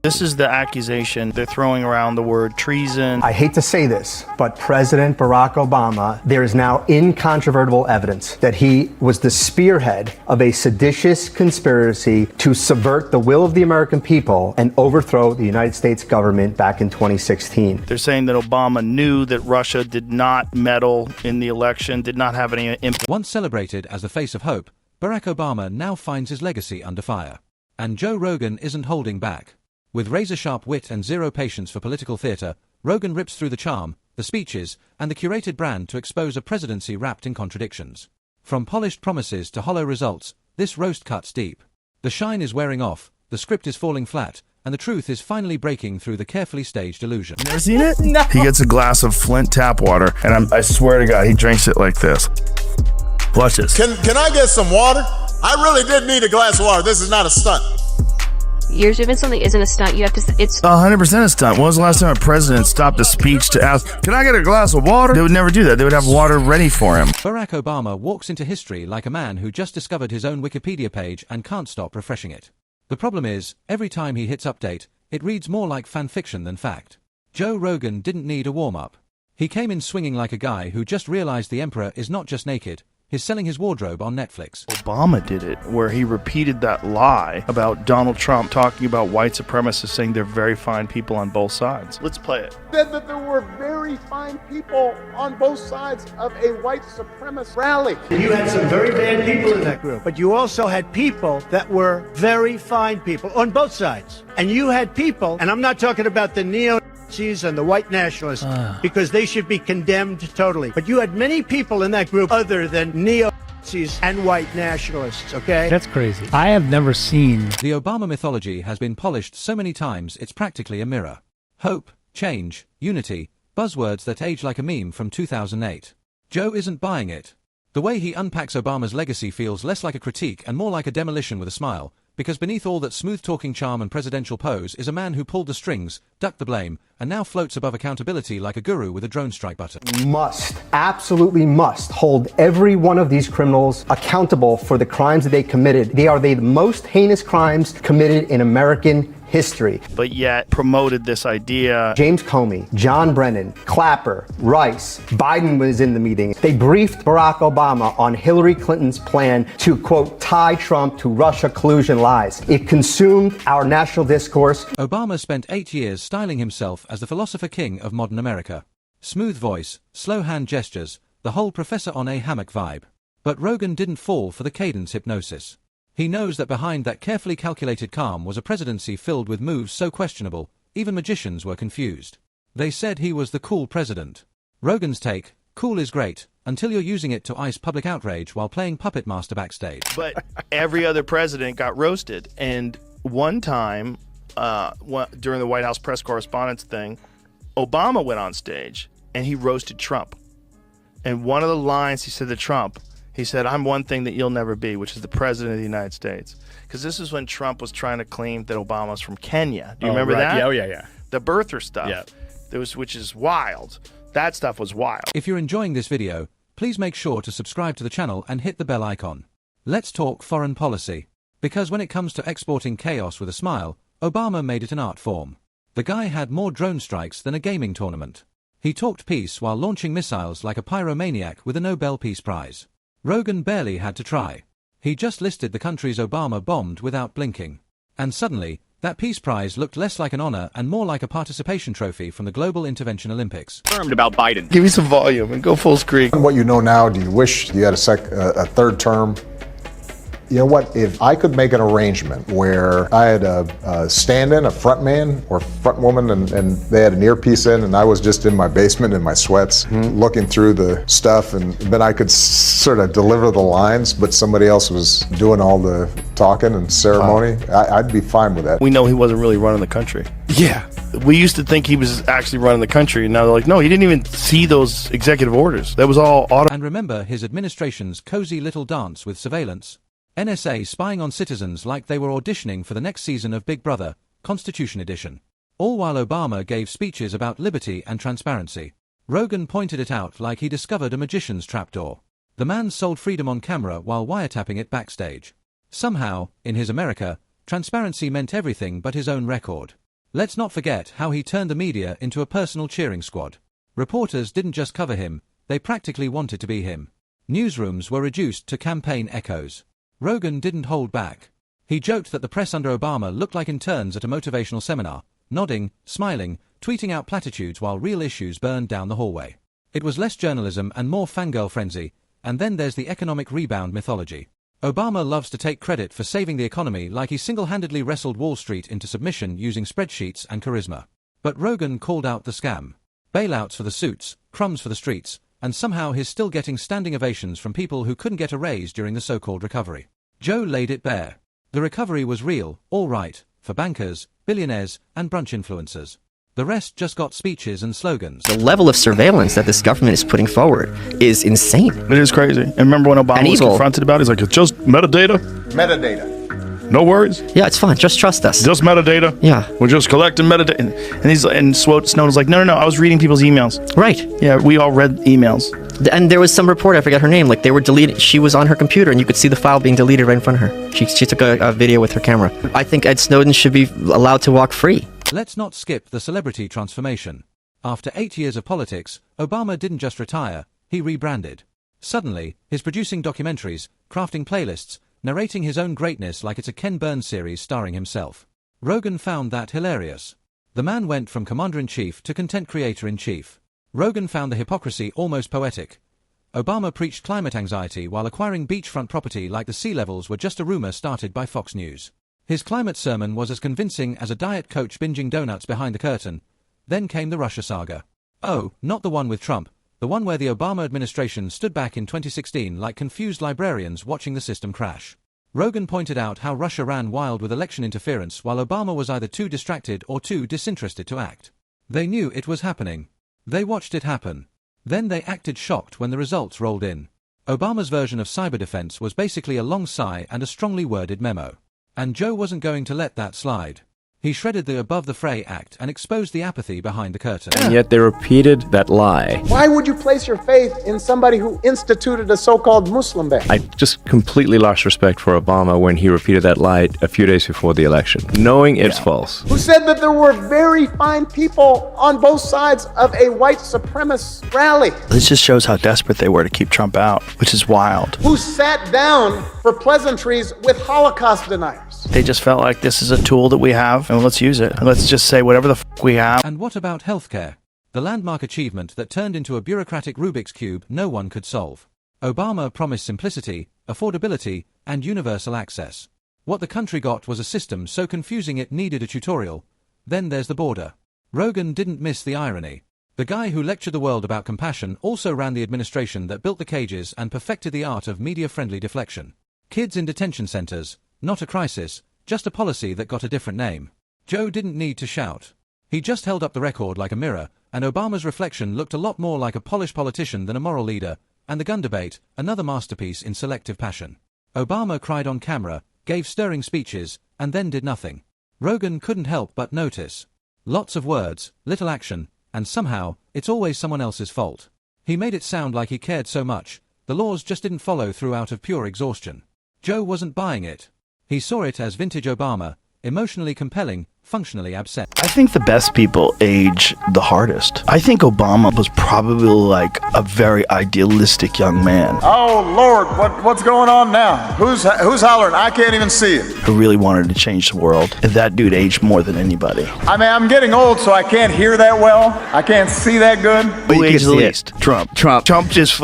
This is the accusation. They're throwing around the word treason. I hate to say this, but President Barack Obama, there is now incontrovertible evidence that he was the spearhead of a seditious conspiracy to subvert the will of the American people and overthrow the United States government back in 2016. They're saying that Obama knew that Russia did not meddle in the election, did not have any impact. Once celebrated as the face of hope, Barack Obama now finds his legacy under fire. And Joe Rogan isn't holding back. With razor-sharp wit and zero patience for political theater, Rogan rips through the charm, the speeches, and the curated brand to expose a presidency wrapped in contradictions. From polished promises to hollow results, this roast cuts deep. The shine is wearing off, the script is falling flat, and the truth is finally breaking through the carefully staged illusion. You never seen it? No. He gets a glass of Flint tap water, and I swear to God, he drinks it like this. Watch this. Can I get some water? I really did need a glass of water. This is not a stunt. You're doing something isn't a stunt. You have to. It's 100% a stunt. When was the last time a president stopped a speech to ask, "Can I get a glass of water?" They would never do that. They would have water ready for him. Barack Obama walks into history like a man who just discovered his own Wikipedia page and can't stop refreshing it. The problem is, every time he hits update, it reads more like fan fiction than fact. Joe Rogan didn't need a warm-up. He came in swinging like a guy who just realized the emperor is not just naked, he's selling his wardrobe on Netflix. Obama did it, where he repeated that lie about Donald Trump talking about white supremacists, saying they're very fine people on both sides. Let's play it. Said that there were very fine people on both sides of a white supremacist rally. You had some very bad people in that group, but you also had people that were very fine people on both sides. And you had people, and I'm not talking about the neo-Nazis and the white nationalists, because they should be condemned totally. But you had many people in that group other than neo-Nazis and white nationalists, okay? That's crazy. I have never seen. The Obama mythology has been polished so many times it's practically a mirror. Hope, change, unity, buzzwords that age like a meme from 2008. Joe isn't buying it. The way he unpacks Obama's legacy feels less like a critique and more like a demolition with a smile, because beneath all that smooth-talking charm and presidential pose is a man who pulled the strings, ducked the blame, and now floats above accountability like a guru with a drone strike button. Must, absolutely must, hold every one of these criminals accountable for the crimes that they committed. They are the most heinous crimes committed in American history. But yet promoted this idea. James Comey, John Brennan, Clapper, Rice, Biden was in the meeting. They briefed Barack Obama on Hillary Clinton's plan to, quote, tie Trump to Russia collusion lies. It consumed our national discourse. Obama spent 8 years styling himself as the philosopher king of modern America. Smooth voice, slow hand gestures, the whole professor on a hammock vibe. But Rogan didn't fall for the cadence hypnosis. He knows that behind that carefully calculated calm was a presidency filled with moves so questionable, even magicians were confused. They said he was the cool president. Rogan's take, cool is great, until you're using it to ice public outrage while playing puppet master backstage. But every other president got roasted. And one time, during the White House press correspondence thing, Obama went on stage and he roasted Trump. And one of the lines he said to Trump, he said, "I'm one thing that you'll never be," which is the president of the United States. Because this is when Trump was trying to claim that Obama's from Kenya. Do you remember that? Yeah, yeah. The birther stuff. Yeah. Which is wild. That stuff was wild. If you're enjoying this video, please make sure to subscribe to the channel and hit the bell icon. Let's talk foreign policy. Because when it comes to exporting chaos with a smile, Obama made it an art form. The guy had more drone strikes than a gaming tournament. He talked peace while launching missiles like a pyromaniac with a Nobel Peace Prize. Rogan barely had to try. He just listed the countries Obama bombed without blinking. And suddenly, that Peace Prize looked less like an honor and more like a participation trophy from the Global Intervention Olympics. About Biden. Give me some volume and go full screen. What you know now, do you wish you had a third term? You know what, if I could make an arrangement where I had a stand-in, a front man or front woman, and they had an earpiece in, and I was just in my basement in my sweats, looking through the stuff, and then I could sort of deliver the lines, but somebody else was doing all the talking and ceremony, I'd be fine with that. We know he wasn't really running the country. Yeah. We used to think he was actually running the country, and now they're like, no, he didn't even see those executive orders. That was all auto. And remember his administration's cozy little dance with surveillance. NSA spying on citizens like they were auditioning for the next season of Big Brother, Constitution Edition. All while Obama gave speeches about liberty and transparency. Rogan pointed it out like he discovered a magician's trapdoor. The man sold freedom on camera while wiretapping it backstage. Somehow, in his America, transparency meant everything but his own record. Let's not forget how he turned the media into a personal cheering squad. Reporters didn't just cover him, they practically wanted to be him. Newsrooms were reduced to campaign echoes. Rogan didn't hold back. He joked that the press under Obama looked like interns at a motivational seminar, nodding, smiling, tweeting out platitudes while real issues burned down the hallway. It was less journalism and more fangirl frenzy, and then there's the economic rebound mythology. Obama loves to take credit for saving the economy like he single-handedly wrestled Wall Street into submission using spreadsheets and charisma. But Rogan called out the scam. Bailouts for the suits, crumbs for the streets, and somehow he's still getting standing ovations from people who couldn't get a raise during the so-called recovery. Joe laid it bare. The recovery was real, all right, for bankers, billionaires, and brunch influencers. The rest just got speeches and slogans. The level of surveillance that this government is putting forward is insane. It is crazy. And remember when Obama was confronted about it? He's like, it's just metadata. Metadata. No worries. Yeah, it's fine. Just trust us. Just metadata. Yeah. We're just collecting metadata. And Snowden's like, no. I was reading people's emails. Right. Yeah, we all read emails. And there was some report, I forget her name, like they were deleted. She was on her computer and you could see the file being deleted right in front of her. She took a video with her camera. I think Ed Snowden should be allowed to walk free. Let's not skip the celebrity transformation. After 8 years of politics, Obama didn't just retire, he rebranded. Suddenly, he's producing documentaries, crafting playlists, narrating his own greatness like it's a Ken Burns series starring himself. Rogan found that hilarious. The man went from commander-in-chief to content creator-in-chief. Rogan found the hypocrisy almost poetic. Obama preached climate anxiety while acquiring beachfront property like the sea levels were just a rumor started by Fox News. His climate sermon was as convincing as a diet coach binging donuts behind the curtain. Then came the Russia saga. Oh, not the one with Trump, the one where the Obama administration stood back in 2016 like confused librarians watching the system crash. Rogan pointed out how Russia ran wild with election interference while Obama was either too distracted or too disinterested to act. They knew it was happening. They watched it happen. Then they acted shocked when the results rolled in. Obama's version of cyber defense was basically a long sigh and a strongly worded memo. And Joe wasn't going to let that slide. He shredded the Above the Fray Act and exposed the apathy behind the curtain. And yet they repeated that lie. Why would you place your faith in somebody who instituted a so-called Muslim ban? I just completely lost respect for Obama when he repeated that lie a few days before the election, knowing it's false. Who said that there were very fine people on both sides of a white supremacist rally? This just shows how desperate they were to keep Trump out, which is wild. Who sat down for pleasantries with Holocaust deniers? They just felt like this is a tool that we have, and let's use it. And let's just say whatever the we have. And what about healthcare? The landmark achievement that turned into a bureaucratic Rubik's Cube no one could solve. Obama promised simplicity, affordability, and universal access. What the country got was a system so confusing it needed a tutorial. Then there's the border. Rogan didn't miss the irony. The guy who lectured the world about compassion also ran the administration that built the cages and perfected the art of media-friendly deflection. Kids in detention centers, not a crisis, just a policy that got a different name. Joe didn't need to shout. He just held up the record like a mirror, and Obama's reflection looked a lot more like a polished politician than a moral leader, and the gun debate, another masterpiece in selective passion. Obama cried on camera, gave stirring speeches, and then did nothing. Rogan couldn't help but notice. Lots of words, little action, and somehow, it's always someone else's fault. He made it sound like he cared so much, the laws just didn't follow through out of pure exhaustion. Joe wasn't buying it. He saw it as vintage Obama, emotionally compelling, functionally absent. I think the best people age the hardest. I think Obama was probably like a very idealistic young man. Oh Lord, what's going on now? Who's hollering? I can't even see it. Who really wanted to change the world. And that dude aged more than anybody. I mean, I'm getting old, so I can't hear that well. I can't see that good. Who aged the least? Trump just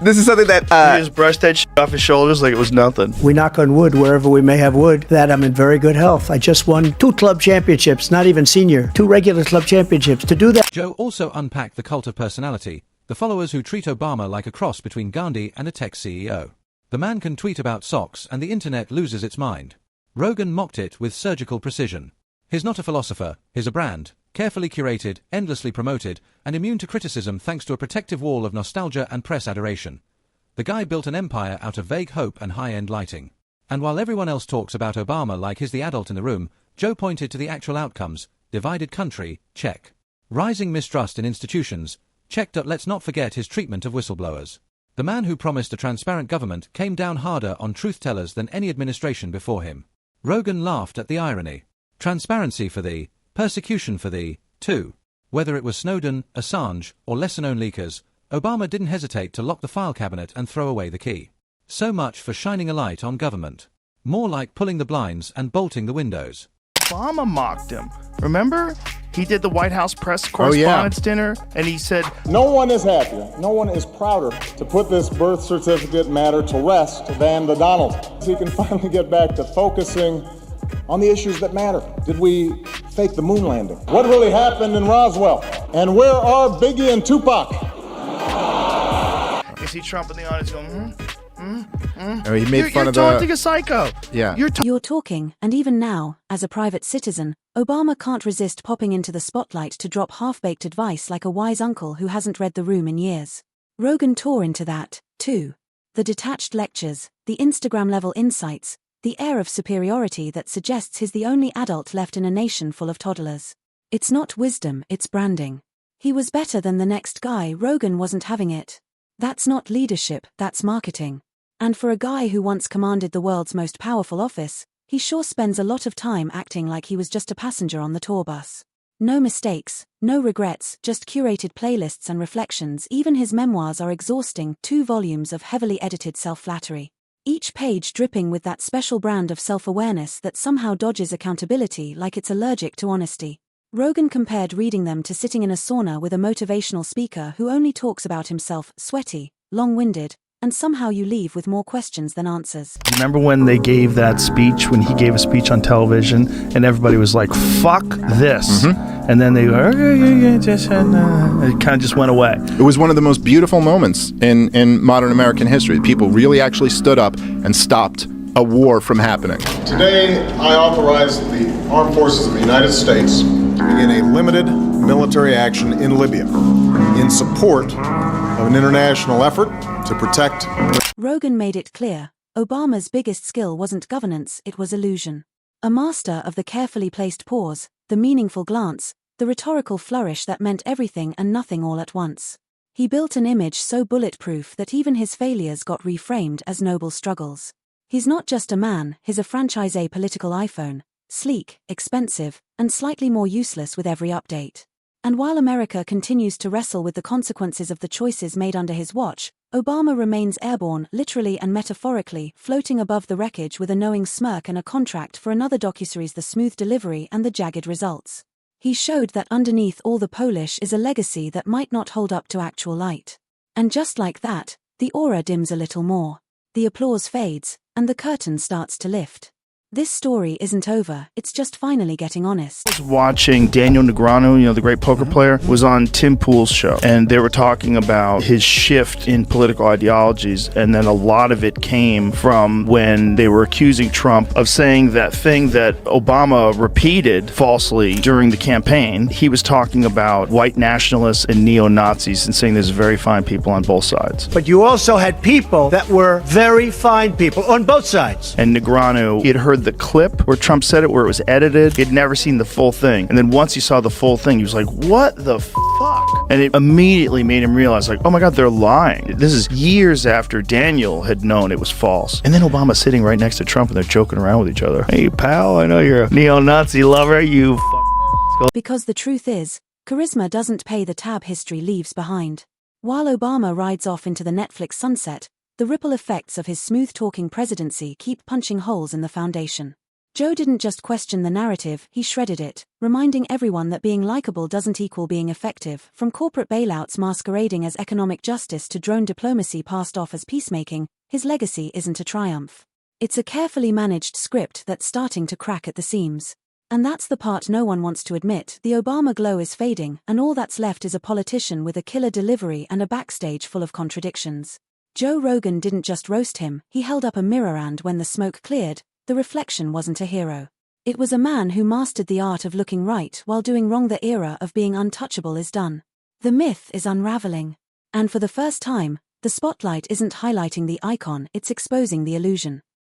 This is something that he just brushed that shit off his shoulders like it was nothing. We knock on wood wherever we may have wood, that I'm in very good health. I just won 2 club championships, not even senior, 2 regular club championships. To do that. Joe also unpacked the cult of personality, the followers who treat Obama like a cross between Gandhi and a tech CEO. The man can tweet about socks and the internet loses its mind. Rogan mocked it with surgical precision. He's not a philosopher, he's a brand, carefully curated, endlessly promoted, and immune to criticism thanks to a protective wall of nostalgia and press adoration. The guy built an empire out of vague hope and high-end lighting. And while everyone else talks about Obama like he's the adult in the room, Joe pointed to the actual outcomes. Divided country, check. Rising mistrust in institutions, check. Let's not forget his treatment of whistleblowers. The man who promised a transparent government came down harder on truth-tellers than any administration before him. Rogan laughed at the irony. Transparency for thee, persecution for the, too. Whether it was Snowden, Assange, or lesser-known leakers, Obama didn't hesitate to lock the file cabinet and throw away the key. So much for shining a light on government. More like pulling the blinds and bolting the windows. Obama mocked him. Remember? He did the White House press correspondence dinner, and he said, No one is happier, no one is prouder to put this birth certificate matter to rest than the Donald. He can finally get back to focusing on the issues that matter. Did we fake the moon landing? What really happened in Roswell? And where are Biggie and Tupac? You see Trump in the audience going, He made fun of You're talking a psycho. Yeah. You're talking, and even now, as a private citizen, Obama can't resist popping into the spotlight to drop half-baked advice like a wise uncle who hasn't read the room in years. Rogan tore into that, too. The detached lectures, the Instagram-level insights, the air of superiority that suggests he's the only adult left in a nation full of toddlers. It's not wisdom, it's branding. He was better than the next guy. Rogan wasn't having it. That's not leadership, that's marketing. And for a guy who once commanded the world's most powerful office, he sure spends a lot of time acting like he was just a passenger on the tour bus. No mistakes, no regrets, just curated playlists and reflections. Even his memoirs are exhausting, 2 volumes of heavily edited self-flattery. Each page dripping with that special brand of self-awareness that somehow dodges accountability like it's allergic to honesty. Rogan compared reading them to sitting in a sauna with a motivational speaker who only talks about himself, sweaty, long-winded, and somehow you leave with more questions than answers. Remember when they gave that speech, when he gave a speech on television, and everybody was like, fuck this. And then they it kind of just went away. It was one of the most beautiful moments in modern American history. People really actually stood up and stopped a war from happening. Today, I authorize the Armed Forces of the United States to begin a limited military action in Libya in support of an international effort to protect. Rogan made it clear, Obama's biggest skill wasn't governance, it was illusion. A master of the carefully placed pause, the meaningful glance, the rhetorical flourish that meant everything and nothing all at once. He built an image so bulletproof that even his failures got reframed as noble struggles. He's not just a man, he's a franchisee political iPhone, sleek, expensive, and slightly more useless with every update. And while America continues to wrestle with the consequences of the choices made under his watch, Obama remains airborne, literally and metaphorically, floating above the wreckage with a knowing smirk and a contract for another docuseries, the smooth delivery and the jagged results. He showed that underneath all the polish is a legacy that might not hold up to actual light. And just like that, the aura dims a little more. The applause fades, and the curtain starts to lift. This story isn't over, it's just finally getting honest. I was watching Daniel Negreanu, the great poker player, was on Tim Pool's show, and they were talking about his shift in political ideologies, and then a lot of it came from when they were accusing Trump of saying that thing that Obama repeated falsely during the campaign. He was talking about white nationalists and neo-Nazis and saying there's very fine people on both sides. But you also had people that were very fine people on both sides. And Negreanu, he had heard the clip where Trump said it, where it was edited. He'd never seen the full thing. And then once he saw the full thing, he was like, what the fuck? And it immediately made him realize, like, oh my God, they're lying. This is years after Daniel had known it was false. And then Obama's sitting right next to Trump and they're joking around with each other. Hey, pal, I know you're a neo-Nazi lover, you Because the truth is, charisma doesn't pay the tab history leaves behind. While Obama rides off into the Netflix sunset, the ripple effects of his smooth-talking presidency keep punching holes in the foundation. Joe didn't just question the narrative, he shredded it, reminding everyone that being likable doesn't equal being effective. From corporate bailouts masquerading as economic justice to drone diplomacy passed off as peacemaking, his legacy isn't a triumph. It's a carefully managed script that's starting to crack at the seams. And that's the part no one wants to admit. The Obama glow is fading, and all that's left is a politician with a killer delivery and a backstage full of contradictions. Joe Rogan didn't just roast him, he held up a mirror, and when the smoke cleared, the reflection wasn't a hero. It was a man who mastered the art of looking right while doing wrong. The era of being untouchable is done. The myth is unraveling. And for the first time, the spotlight isn't highlighting the icon, it's exposing the illusion.